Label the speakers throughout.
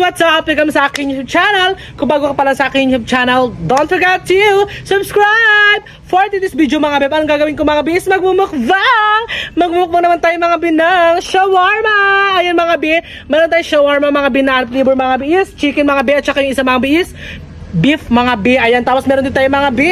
Speaker 1: what's up? Welcome sa aking YouTube channel. Kung bago ka pala sa aking YouTube channel, don't forget to subscribe. For this video mga be, anong gagawin ko mga be is magmumukbang. Magmumukbang naman tayo mga be ng shawarma. Ayan mga be, meron tayong shawarma mga be na flavor mga be is chicken mga be, at saka yung isa mga be is beef mga be. Ayan, tapos meron din tayo mga be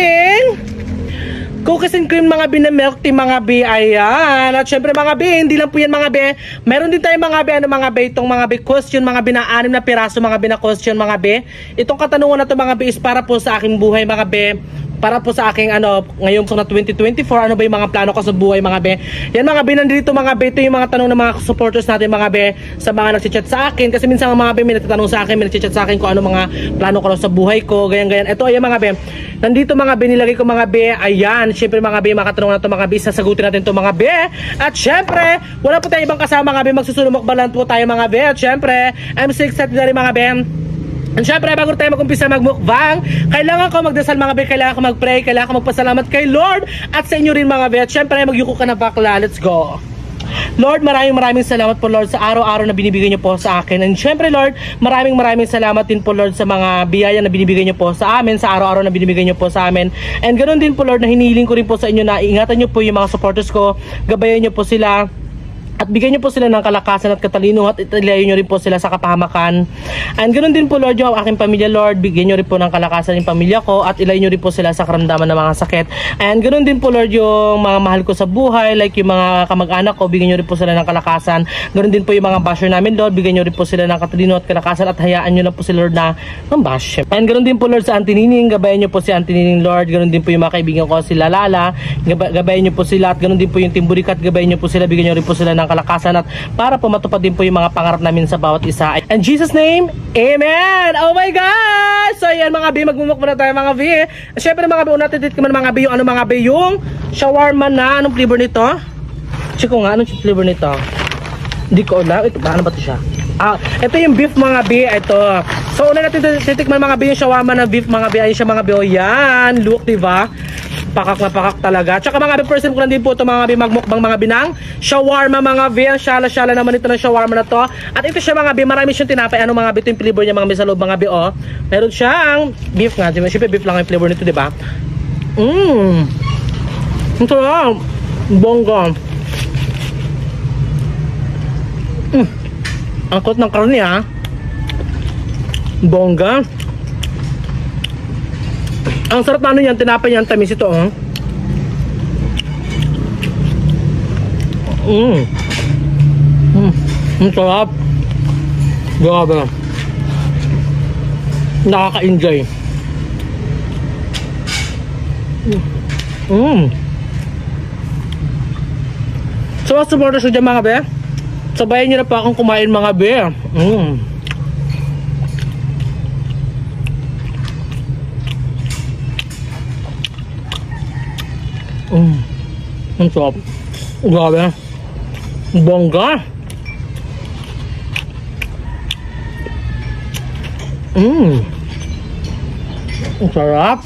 Speaker 1: cookies and cream mga be na milk tea mga be. Ayan. At syempre mga be, hindi lang po yan mga be. Meron din tayo mga be, ano mga be, itong mga be question mga be na 6 na piraso mga be na question mga be. Itong katanungan na to mga be is para po sa aking buhay mga be. Para po sa aking ngayon po na 2024, ano ba yung mga plano ko sa buhay mga be. Yan mga be, nandito mga be, ito yung mga tanong ng mga supporters natin mga be, sa mga nagchat sa akin. Kasi minsan mga be, may nagtatanong sa akin, may nagchat sa akin kung ano mga plano ko sa buhay ko, ganyan. Ito ayan mga be, nandito mga be, nilagay ko mga be. Ayan, syempre mga be, makatanong na to mga be, sasagutin natin to mga be. At syempre, wala po tayo ibang kasama mga be, magsusunod mukbang po tayo mga be. At syempre, I'm so excited na rin mga be. And syempre, bago tayo mag-umpisa magmukbang, kailangan ko magdasal mga be, kailangan ko mag-pray, kailangan ko magpasalamat kay Lord at sa inyo rin mga be. At syempre, magyuko ka na bakla. Let's go. Lord, maraming salamat po Lord sa araw-araw na binibigay niyo po sa akin. And syempre Lord, maraming salamat din po Lord sa mga biyaya na binibigay niyo po sa amin, sa araw-araw na binibigay niyo po sa amin. And ganoon din po Lord, na hinihiling ko rin po sa inyo na ingatan niyo po yung mga supporters ko, gabayan niyo po sila, at bigyan niyo po sila ng kalakasan at katalinuhan, at ilayo niyo rin po sila sa kapahamakan. And ganoon din po Lord yung aking pamilya Lord, bigyan niyo rin po ng kalakasan yung pamilya ko, at ilayo niyo rin po sila sa karamdaman ng mga sakit. And ganoon din po Lord yung mga mahal ko sa buhay, like yung mga kamag-anak ko, bigyan niyo rin po sila ng kalakasan. Ganoon din po yung mga basher namin Lord, bigyan niyo rin po sila ng katalinuhan at kalakasan, at hayaan niyo na po sila Lord na bash. And ganoon din po Lord sa Auntie Nining, gabayan niyo po si Auntie Nining Lord. Ganoon din po yung mga kaibigan ko sila Lala, gabayan niyo po sila, at ganoon din po yung Team Burikat, gabayan niyo po sila, bigyan niyo rin po sila ng kalakasan, at para po matupad din po yung mga pangarap namin sa bawat isa. In Jesus name, Amen! Oh my God! So ayan mga be, magmumukbang na tayo mga be. Siyempre mga be, unatitit ko man mga be, yung ano mga be, yung shawarma na, anong flavor nito? Check ko nga, anong flavor nito? Hindi ko alam, ito ba, ano ba ito siya? Ito yung beef mga be, ito. So una natin titikman mga be, yung shawarma na beef mga be, ayun siya mga be, oh yan, look diba? Pakak na pakak talaga. Tsaka mga be, first time ko lang din po ito mga be, magmukbang mga binang shawarma mga be. Ang syala-syala naman ito ng shawarma na to. At ito siya mga be, marami siyang tinapay. Ano mga be, ito yung flavor niya mga be sa loob mga be, oh. Meron siyang beef nga. Siyempre beef lang yung flavor nito, diba? Ito lang. Bongga. Ang kot ng karne ha. Bongga. Ang sarap na ano yan, tinapay niyan, tamis ito, oh. Ang sarap. Grabe. Nakaka-enjoy. So, supporters ko dyan mga be, sabayan nyo na pa akong kumain mga be. Ang sarap. Grabe. Bongga. Ang sarap.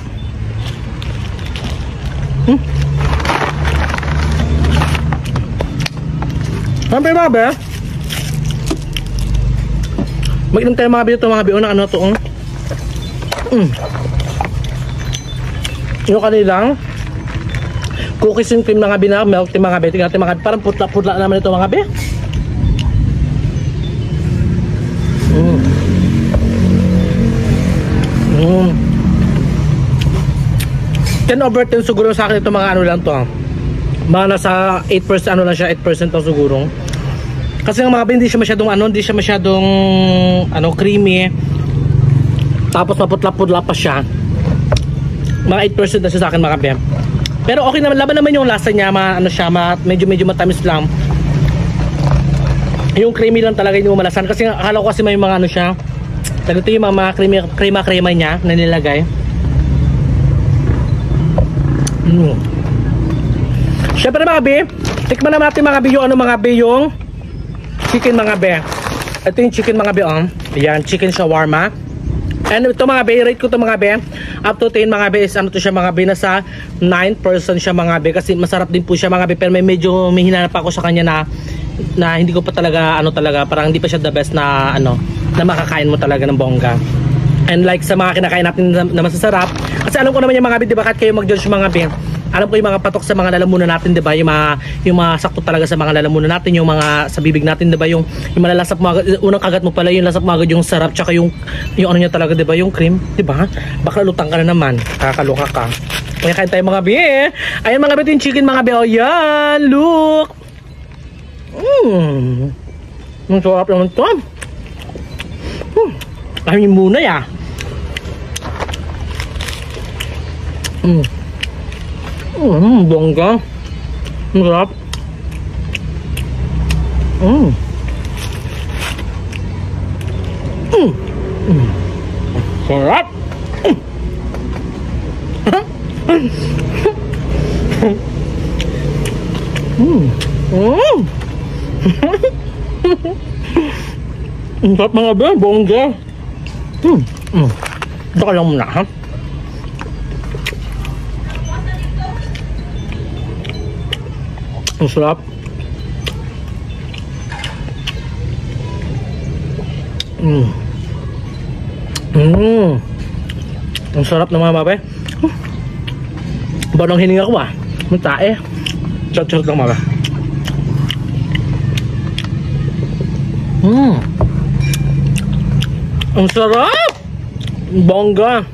Speaker 1: Siyempre mga be, mag-inom tayo mga be, ito mga be, unang ano ito. Yung kanilang cookies and cream mga bina, milk tea mga be. Tingnan natin mga be, parang putla-putla naman ito mga be. 10/10 siguro sa akin ito mga ano lang to. Mga nasa 8% ano lang siya, 8% lang siguro. Kasi ang mga be, hindi siya masyadong hindi siya masyadong creamy. Tapos maputla-putla pa siya. Mga 8% na siya sa akin mga be. Pero okay naman, laban naman yung lasa niya, medyo matamis lang. Yung creamy lang talaga yung malasan. Kasi akala ko kasi may mga siya. Ito yung mga crema niya na nilagay. Syempre mga be, tikman naman natin mga be yung mga be, yung chicken mga be. Ito yung chicken mga be, Ayan, chicken shawarma. And ito mga be, rate ko ito mga be, up to 10 mga be, is to siya mga be, nasa 9% siya mga be, kasi masarap din po siya mga be, pero medyo may hinanap ako sa kanya na na hindi ko pa talaga ano talaga, parang hindi pa siya the best na ano na makakain mo talaga ng bongga. And like sa mga kinakain natin na masasarap, kasi alam ko naman yung mga bit, di ba, kahit kayo mag-judge mga bit, alam ko yung mga patok sa mga lalamunan natin, di ba, yung mga sakto talaga sa mga lalamunan natin, yung mga sa bibig natin, di ba, yung malalasap mo agad, unang kagat mo pala, yung lasap mo agad yung sarap, tsaka yung ano niya talaga, di ba, yung cream, di ba, baka lutang ka na naman, kakaloka ka. Kaya kain tayo mga bit. Ayan mga bit, yung chicken mga bit, oh yan, look. Ang sarap naman ito. Ay muna ya. Bongga. Ang sarap. Sarap. Ang sarap mga be, bongga. Baka lang muna ha. Ang sarap. Ang sarap ng mga mabe. Banong hininga ko ah. Ang tae. Charot lang mga. Ang sarap. Bongga.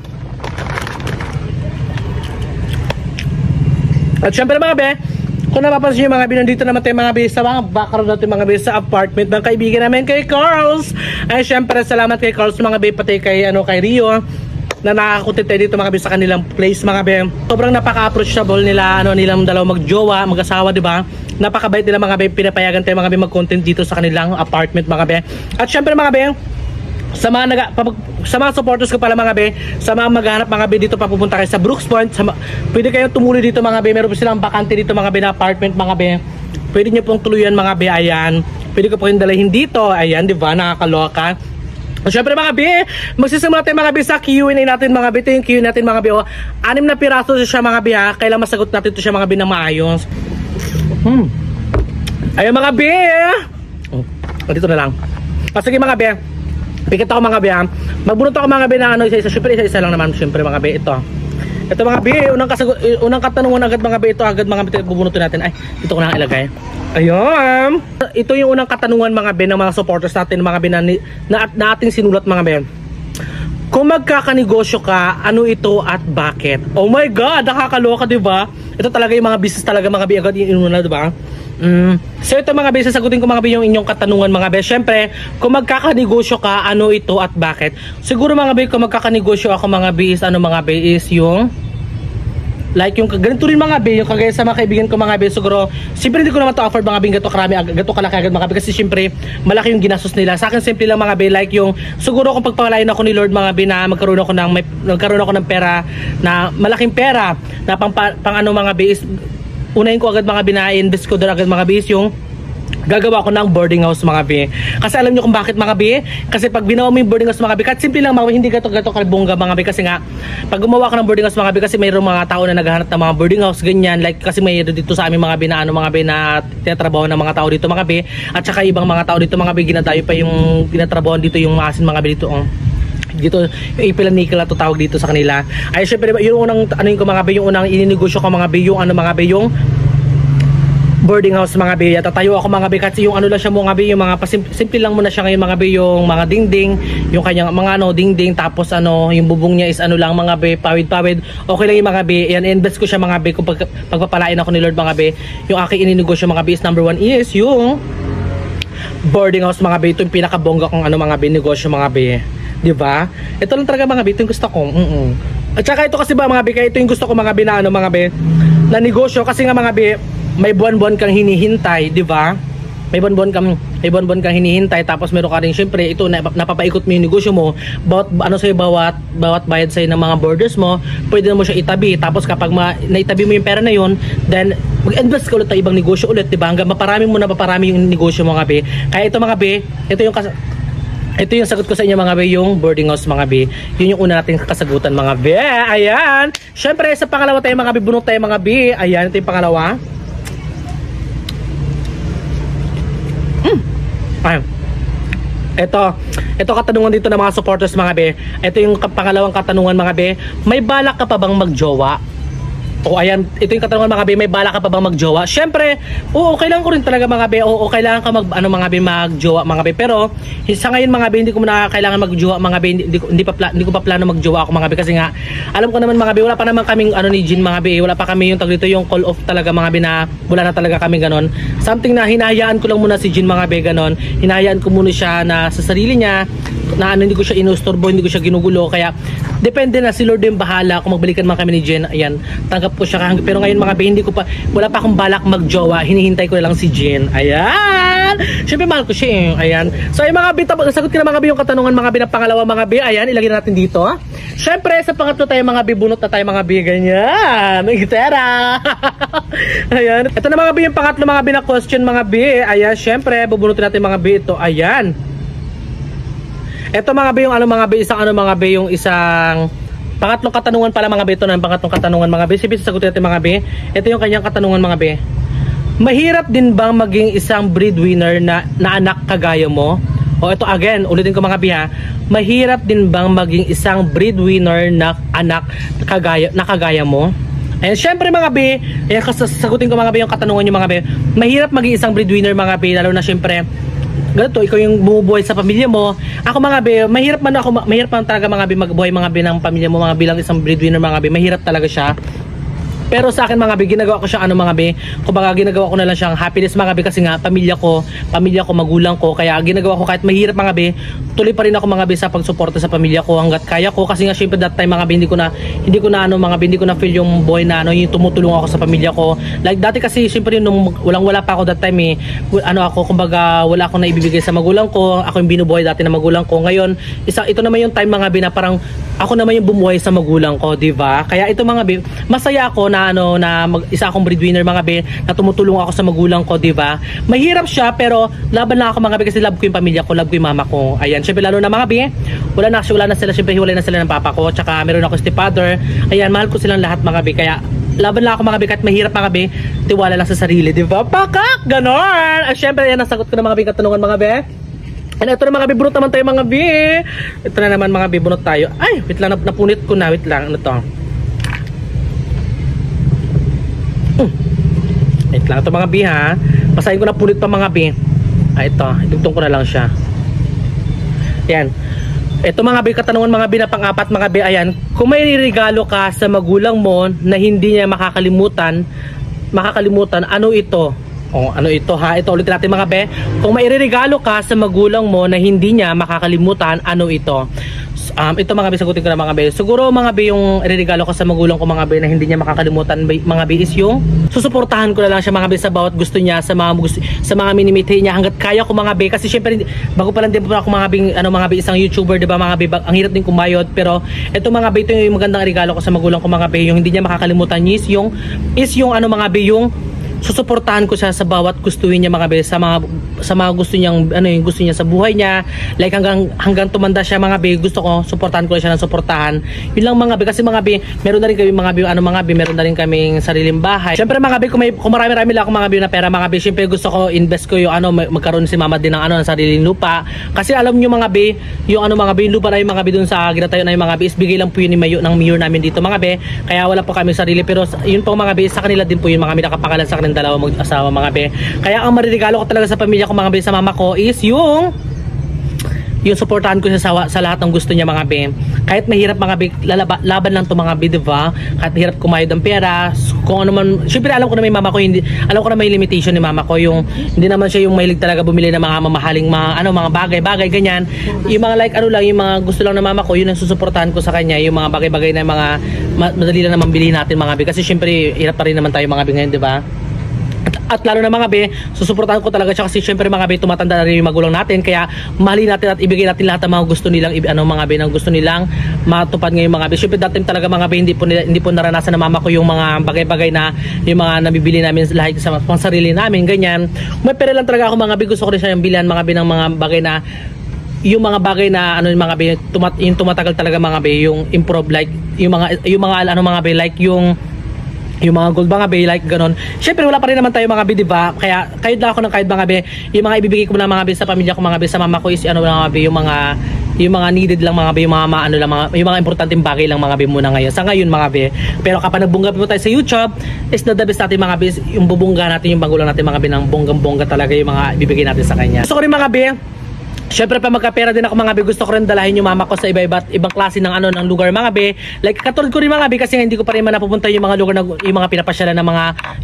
Speaker 1: At syempre mga be, kung napapansin nyo mga be, nandito naman tayo mga be sa mga background natin mga be sa apartment ng kaibigan namin kay Carls. Ay syempre salamat kay Carls mga be, pati kay Rio na nakakutit tayo dito mga be sa kanilang place mga be. Sobrang napaka-approachable nila, nilang dalawa magjowa, mag-asawa, di ba? Napakabait nila mga be, pinapayagan tayo mga be mag-content dito sa kanilang apartment mga be. At syempre mga be, sa mga supporters ko pala mga be, sa mga maghanap mga be dito papupunta kayo sa Brooks Point, pwede kayong tumuloy dito mga be, meron po silang bakante dito mga be na apartment mga be, pwede nyo pong tuluyan mga be, ayan, pwede ko po yung dalahin dito, ayan, di ba, nakakaloka. Siyempre mga be, magsisimula tayo mga be sa Q&A natin mga be. Ito yung Q&A natin mga be, 6 na piraso siya mga be ha, kailangan masagot natin ito siya mga be na maayos. Ayan mga be, dito na lang. Sige mga be, pikit ako mga be ha. Magbunot ako mga be na isa-isa. Siyempre isa-isa lang naman. Siyempre mga be, ito mga be, unang katanungan agad mga be. Ito agad mga be, bubunutin natin. Ay, dito ko na ilagay. Ayun. Ito yung unang katanungan mga be ng mga supporters natin mga be na ating sinulat mga be. Kung magkakanegosyo ka, ano ito at bakit? Oh my God, nakakaloka diba? Ito talaga yung mga business talaga mga be, agad yung inuna diba? So ito mga be, sasagutin ko mga be yung inyong katanungan mga be. Syempre, kung magkakanegosyo ka, ano ito at bakit? Siguro mga be, kung magkakanegosyo ako mga be is yung like yung ganito rin mga be, yung kagaya sa mga kaibigan ko mga be, siguro siyempre hindi ko naman to afford mga be gato karami, gato kalaki agad mga be, kasi siyempre malaki yung ginastos nila. Sa akin simple lang mga be, like yung siguro kung pagpapalain ako ni Lord mga be na magkaroon ako ng pera, na malaking pera na pang ano mga be is unahin ko agad mga be na invest ko doon agad mga be is yung gagawa ko ng boarding house mga be. Kasi alam nyo kung bakit mga be? Kasi pag ginawa mo yung boarding house mga be, kahit simple lang mga be, hindi gato kalbongga mga be, kasi nga pag gumawa ka ng boarding house mga be, kasi mayroong mga tao na naghahanap ng mga boarding house ganyan, like kasi mayroon dito sa amin mga be na mga be na tinatrabaho ng mga tao dito mga be, at saka ibang mga tao dito mga be, ginadayo pa yung tinatrabaho dito yung asin mga be dito dito yung ipil and nickel na to tawag dito sa kanila. Ay syempre yung unang ko mga be, yung unang ininegosyo ko mga be, yung mga be, yung boarding house mga be. Tatayo ako mga be, kasi yung lang siya mga be, yung mga simple lang muna siya ngayon mga be, yung mga dingding, yung kanyang mga dingding, tapos yung bubong niya is lang mga be, pawid. Okay lang yung mga be, yan, invest ko siya mga be, kung pagpapalain ako ni Lord mga be. Yung aking ininegosyo mga be is number 1 is yung boarding house mga be. Ito yung pinakabongga kong mga be, negosyo mga be, di ba? Ito lang talaga mga be, ito yung gusto ko. At saka ito kasi ba mga be, kaya ito yung gusto ko mga be na mga be, na negosyo, kasi nga mga be, may buwan-buwan kang hinihintay, di ba? May buwan-buwan kang hinihintay, tapos meron ka rin syempre ito napapaikot mo yung negosyo mo, bawat bayad sa'yo ng mga borders mo, pwede mo siya itabi. Tapos kapag naitabi mo yung pera na yun, then mag-invest ka ulit sa ibang negosyo ulit, di ba? Hanggang maparami yung negosyo mo mga be. Kaya ito mga be, ito yung sagot ko sa inyo mga be, yung boarding house mga be. Yun yung una nating kasagutan mga be. Ayan. Syempre sa pangalawa tayo mga be, bunot tayo mga be. Ayan, ito yung pangalawa. Ay. Ito katanungan dito ng mga supporters mga be. Ito yung pangalawang katanungan mga be. May balak ka pa bang magjowa? O ayan, ito yung katanungan mga be, may balak ka pa bang magjowa? Syempre, oo, kailangan ko rin talaga mga be. Oo, kailangan ka mga be magjowa mga be. Pero sa ngayon mga be, hindi ko muna kailangan magjowa mga be. Hindi ko pa plano magjowa ako mga be kasi nga alam ko naman mga be, wala pa naman kaming ni Jean mga be. Wala pa kami yung tag dito, yung call off talaga mga be na wala na talaga kami ganon. Something na hinahayaan ko lang muna si Jean mga be ganon. Hinahayaan ko muna siya na sa sarili niya na hindi ko siya inustorbo, hindi ko siya ginugulo. Kaya depende na, si Lord din bahala kung magbalikan man kami ni Jen. Ayan, tanggap ko siya. Pero ngayon mga be, wala pa akong balak magjowa. Hinihintay ko na lang si Jen. Ayan, syempre mahal ko siya eh. Ayan, so ay mga be, sagot ko na mga be yung katanungan mga be na pangalawa mga be. Ayan, ilagay natin dito. Syempre sa pangatlo tayo mga be, bunot na tayo mga be. Ganyan, may gitara. Ayan, ito na mga be yung pangatlo mga be na question mga be. Ayan, syempre bubunutin natin mga be ito. Ayan, ito mga be yung mga be, isang pangatlong katanungan pala mga be. Ito na yung pangatlong katanungan mga be. Sige, sasagutin natin mga be. Ito yung kanyang katanungan mga be. Mahirap din bang maging isang breadwinner na anak kagaya mo? O ito again, ulitin ko mga be ha. Mahirap din bang maging isang breadwinner na anak kagaya mo? Ayan, syempre mga be, sasagutin ko mga be yung katanungan nyo mga be. Mahirap maging isang breadwinner mga be, lalo na syempre ganito, ikaw yung bumubuhay sa pamilya mo. Ako mga be, mahirap man talaga mga be magbuhay mga be ng pamilya mo mga bilang isang breadwinner mga be. Mahirap talaga siya. Pero sa akin mga be, ginagawa ko siya mga be, kumbaga ginagawa ko na lang siyang happiness mga be kasi nga pamilya ko, magulang ko, kaya ginagawa ko kahit mahirap mga be, tuloy pa rin ako mga be sa pagsuporta sa pamilya ko hangga't kaya ko kasi nga syempre that time mga be, hindi ko na feel yung boy na yung tumutulong ako sa pamilya ko. Like dati kasi syempre nung wala pa ako that time kumbaga wala akong naibibigay sa magulang ko, ako yung binubuhay dati ng magulang ko. Ngayon, ito naman yung time mga be na parang ako naman yung bumuhay sa magulang ko, di ba? Kaya ito mga be, masaya ako na isa akong breadwinner mga be, na tumutulong ako sa magulang ko, di ba? Mahirap siya pero laban lang ako mga be kasi love ko yung pamilya ko, love ko yung mama ko. Ayan, syempre lalo na mga be, wala na sila, syempre hiwalay na sila ng papa ko, tsaka meron ako stepfather. Ayan, mahal ko silang lahat mga be, kaya laban lang ako mga be, kahit mahirap mga be, tiwala lang sa sarili, di ba? Pakak! Ganon! At syempre, yan, nasagot ko na mga be katanungan mga be. And ito na mga be, bunot naman tayo mga be. Ito na naman mga be, bunot tayo. Ay, wait lang, napunit ko na, wait lang, ano to? Wait lang, ito mga be ha. Basahin ko na punit pa mga be. Ito, itugtong ko na lang siya. Ayan. Ito mga be, katanungan mga be na pang-apat mga be. Ayan, kung may regalo ka sa magulang mo na hindi niya makakalimutan, ano ito? O, ano ito ha? Ito ulit natin mga be. Kung may regalo ka sa magulang mo na hindi niya makakalimutan, ano ito? Ito mga be, sagutin ko na mga be. Siguro mga be, yung regalo ko sa magulang ko mga be na hindi niya makakalimutan mga be is yung susuportahan ko na lang siya mga be sa bawat gusto niya, sa mga minimite niya hangga't kaya ko mga be. Kasi syempre bago pa lang din po ako mga be, isang YouTuber, di ba mga be, ang hirap din kumayod. Pero ito mga be, ito yung magandang regalo ko sa magulang ko mga be, yung hindi niya makakalimutan is yung mga be, yung susuportahan ko siya sa bawat gustuhin niya mga be, sa mga gusto niyang yung gusto niya sa buhay niya, like hanggang tumanda siya mga be, gusto ko suportahan ko siya ng suportahan. Yun lang mga be, kasi mga be, meron na rin kami mga be, meron na rin kaming sariling bahay. Syempre mga be, kung marami lang ako mga be na pera mga be, syempre gusto ko invest ko yung magkaroon si mama din ng ng sariling lupa. Kasi alam niyo mga be, yung mga be, yung lupa na yung mga be dun sa ginatayo na yung mga be, is bigay lang po yun ng mayor namin dito mga be. Kaya wala po kami sarili, pero yun po mga be, sa kanila din po yun mga be, nakapangalan sa kanila dalawa mag-asawa mga be. Kaya ang mariregalo ko talaga sa pamilya ko mga be, sa mama ko is yung suportahan ko siya sa lahat ng gusto niya mga be. Kahit mahirap mga be, laban lang to mga be, diba? Kahit mahirap kumayod ng pera, kung ano man, syempre alam ko na may mama ko, alam ko na may limitation ni mama ko, yung hindi naman siya yung mahilig talaga bumili ng mga mamahaling mga bagay ganyan. Yung mga like yung mga gusto lang ng mama ko, yun ang susuportahan ko sa kanya, yung mga bagay na mga madali lang naman bilhin natin mga be. Kasi syempre hirap pa rin naman tayo mga be ngayon, diba? At lalo na mga be, susuportahan ko talaga siya kasi syempre mga be, tumatanda na rin yung magulang natin, kaya mahalin natin at ibigay natin lahat ng mga gusto nilang mga be, ng gusto nilang matupad ngayong mga be. Syempre that time talaga mga be, hindi po naranasan ng mama ko yung mga bagay-bagay na yung mga nabibili namin like sa pang sarili namin ganyan. May pera lang talaga ako mga be, gusto ko rin siya yung bilihan mga be ng mga bagay na yung mga bagay na mga be, yung tumatagal talaga mga be, yung improve, like yung mga mga be, like yung yung mga gold mga be, like ganon. Syempre wala pa rin naman tayo mga be, diba? Kaya kahit lang ako ng kahit mga be, yung mga ibibigay ko na mga be sa pamilya ko mga be, sa mama ko is ano lang mga be, yung mga needed lang mga be, yung mga ano lang mga, yung mga importanteng bagay lang mga be muna ngayon. Sa ngayon mga be. Pero kapag nagbungga po tayo sa YouTube, is the best natin mga be, yung bubungga natin, yung magulang natin mga be, ng bonggang-bongga talaga yung mga ibibigay natin sa kanya. Gusto ko rin mga be, syempre pa magkapera din ako mga be, gusto ko rin dalahin yung mama ko sa ibang klase ng ano ng lugar mga be. Like katulad ko rin mga be, kasi hindi ko pa rin man napupunta yung mga lugar na yung mga pinapasyalan ng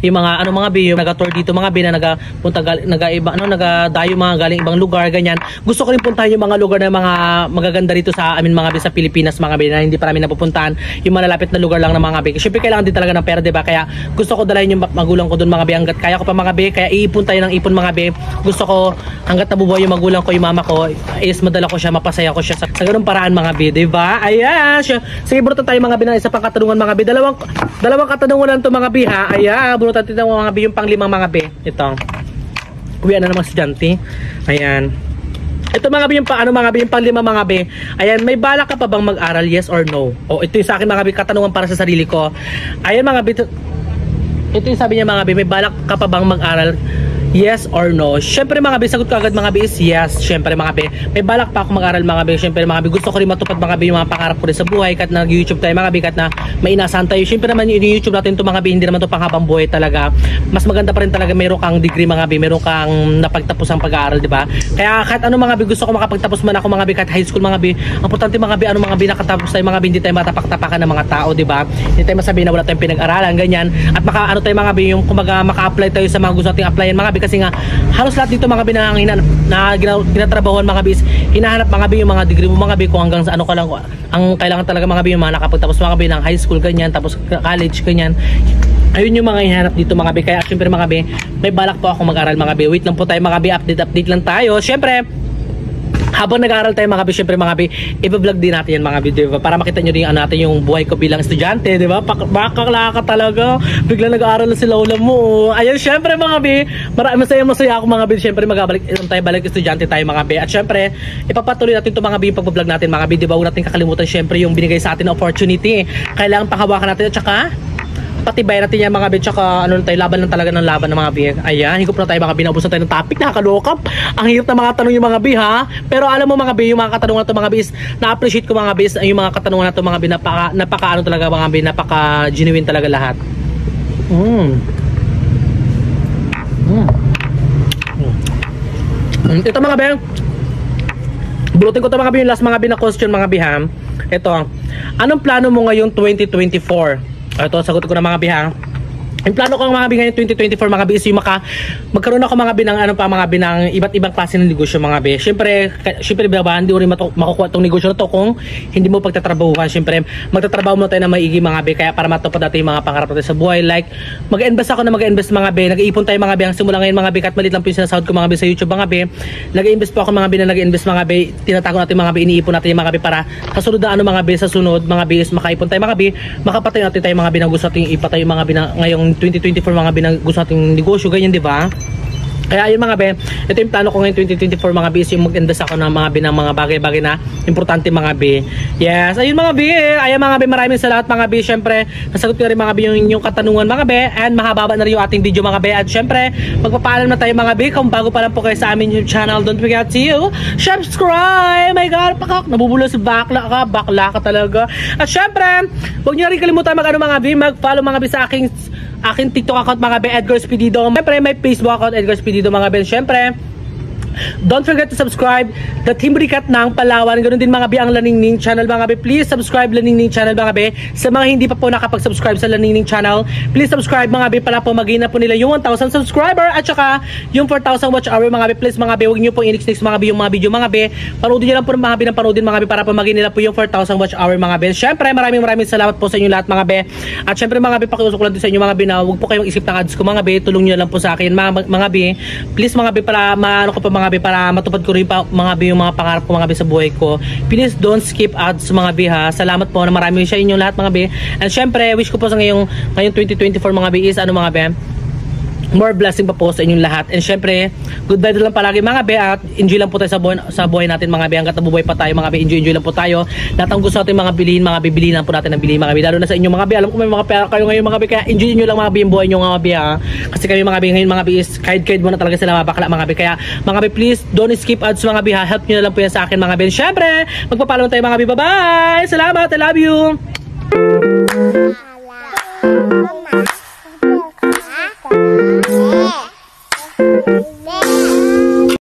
Speaker 1: yung mga ano mga be, yung nag-tour dito mga be na nagapunta nagadayo mga galing ibang lugar ganyan. Gusto ko rin puntahan yung mga lugar na mga magaganda rito sa amin mga be sa Pilipinas mga be, na hindi pa namin napupuntahan, yung malalapit na lugar lang ng mga be. Syempre kailangan din talaga ng pera, diba? Kaya gusto ko dalahin yung magulang ko doon mga be, hanggat kaya ko pa mga be. Kaya iipon tayo ng ipon mga be. Gusto ko hanggat nabubuhay yung magulang ko, yung mama ko, is madala ko siya, mapasaya ko siya sa ganung paraan mga be, diba? Ayan siya. Sige, bunutan tayo mga be ng isa pang katanungan mga be. Dalawang katanungan lang to mga be ha. Ayan, bunutan tayo mga be, yung panglimang mga be. Ito. Uwian na naman estudyante. Ayan. Ito mga be, yung mga be, yung panglima mga be. Ayan, may balak ka pa bang mag-aral? Yes or no? O ito yung sa akin mga be, katanungan para sa sarili ko. Ayan mga be, ito yung sabi niya mga be, may balak ka pa bang mag-aral? Yes or no? Syempre mga be, sagot ko agad mga be is yes. Syempre mga be, may balak pa ako mag-aral mga be. Syempre mga be, gusto ko rin matupad mga be yung mga pangarap ko rin sa buhay. Kahit na nag-YouTube tayo mga be, kahit na may inasahan tayo. Syempre naman yung YouTube natin to mga be, hindi naman to panghabang buhay talaga. Mas maganda pa rin talaga meron kang degree mga be, meron kang napagtapos ang pag-aaral, di ba? Kaya kahit ano mga be, gusto ko makapagtapos man ako mga be, kahit high school mga be. Ang importante mga be, ano mga be, nakatapos tayo mga be, hindi tayo matapak-tapakan ng mga tao, di ba? Hindi tayo masabihin na wala tayong pinag-aralan ganyan. At ano tayo mga be, yung kumaga maka-apply tayo sa mga gusto nating applyan mga be, kasi nga halos lahat dito mga binang ginatrabahuan mga bis, hinahanap mga bi yung mga degree mo mga bi, kung hanggang sa ano ka lang ang kailangan talaga mga bi, yung mga nakapagtapos mga bi ng high school ganyan, tapos college ganyan. Ayun yung mga hinahanap dito mga bi. Kaya syempre mga bi, may balak po ako mag-aral mga bi. Wait lang po tayo mga bi, update lang tayo. Syempre habang nag-aaral tayo mga bi, syempre mga bi, i-vlog din natin yan mga bi, diba? Para makita nyo rin natin yung buhay ko bilang estudyante, diba? Bakakla ka talaga, biglang nag-aaral na si lola mo. Ayun, syempre mga bi, masaya ako mga bi. Syempre balik estudyante tayo mga bi. At syempre, ipapatuloy natin ito mga bi, yung pag-vlog natin mga bi, diba? Huwag natin kakalimutan syempre yung binigay sa atin na opportunity. Kailangan panghawakan natin, at saka patibay natin yan mga bi, tsaka ano tayo, laban lang talaga ng laban ng mga bi. Ayan, higop na tayo mga bi, naubusan tayo ng topic, nakakalokap. Ang hirap na mga tanong yung mga bi ha. Pero alam mo mga bi, yung mga katanungan na to mga bi, na-appreciate ko mga bi, yung mga katanungan na to mga bi, napaka ano talaga mga bi, napaka genuine talaga lahat. Ito mga bi, bulutin ko to mga bi, yung last mga bi na question mga bi ha. Ito, anong plano mo ngayong 2024? Ito, sagot ko na mga bihang. Yung plano ko mga bi ngayon 2024 mga bi is yung magkaroon ako mga bi ng ano pa mga bi ng iba't ibang klase ng negosyo mga bi. Syempre ba hindi mo rin makukuha tong negosyo na to kung hindi mo pagtatrabahuhan. Syempre magtatrabaho mo tayo na maigi mga bi, kaya para matupad natin yung mga pangarap natin sa buhay. Like mag-invest ako na mag-invest mga bi. Nag-iipon tayo mga bi ang simula ngayon mga bi, kahit maliit lang po yung sinasahod ko mga bi sa YouTube mga bi. Nag-iinvest po ako mga bi na nag-iinvest mga bi. Tinatago natin mga bi, iniipon natin yung mga bi para sa sunod na ano mga bi, sa sunod mga bi is makaipon tayo mga bi, makapatay natin tayo mga bi na gusto nating ipatay mga bi na ngayong 2024 mga bi na gusto nating negosyo ganyan, di ba? Kaya ayun mga be, ito yung plano ko ngayon 2024 mga be, yung mag-invest ako ng mga be ng mga bagay-bagay na importante mga be. Yes, ayun mga be, ayun mga be, maraming salamat mga be. Syempre, nasagot ko na rin mga be yung katanungan mga be, and mahaba na rin yung ating video mga be. At syempre, magpapaalam na tayo mga be. Kung bago pa lang po kayo sa amin yung channel, don't forget to subscribe. My God, nabubulo si bakla ka talaga. At syempre, huwag nyo na rin kalimutan mga be, mag-follow mga be sa aking TikTok account mga be, Edgar Espedido. Syempre may Facebook account, Edgar Espedido mga be. Syempre don't forget to subscribe the Team Ricat ng Palawan. Ganoon din mga be ang Laningning channel mga be. Please subscribe Laningning channel mga be. Sa mga hindi pa po nakapag-subscribe sa Laningning channel, please subscribe mga be, para po magina po nila yung 1,000 subscriber at saka yung 4,000 watch hour mga be. Please mga be, huwag niyo po i-next mga be yung mga video mga be. Panoodin niyo lang po mga be ng panoodin mga be, para po magina nila po yung 4,000 watch hour mga be. Syempre maraming salamat po sa inyo lahat mga be. At syempre mga be, pakiusap ko lang din sa inyo mga be na huwag po kayong isip ng ads ko mga be. Tulong niyo lang po sa akin mga be. Please mga be, para maano ko pa mga be, para matupad ko rin pa mga be yung mga pangarap ko mga be sa buhay ko. Please don't skip ads mga be ha. Salamat po na marami sa inyo lahat mga be. And syempre wish ko po sa ngayong 2024 mga be is ano mga be, more blessing pa po sa inyong lahat. And syempre, goodbye na lang palagi mga be, at enjoy lang po tayo sa buhay natin mga be. Hanggat nabubuhay pa tayo mga be, enjoy lang po tayo. Lahat ang gusto natin mga bilhin, mga bibilihin lang po natin ng bilhin mga be. Lalo na sa inyo mga be, alam ko may mga pera kayo ngayon mga be, kaya enjoy nyo lang mga be yung buhay nyo mga be ha. Kasi kami mga be ngayon mga be is kahit mo na talaga sila mabakla mga be. Kaya mga be, please don't skip ads mga be ha. Help nyo na lang po yan sa akin mga be. Syempre, magpapalaman tayo mga be. Bye bye! Salamat, I love you!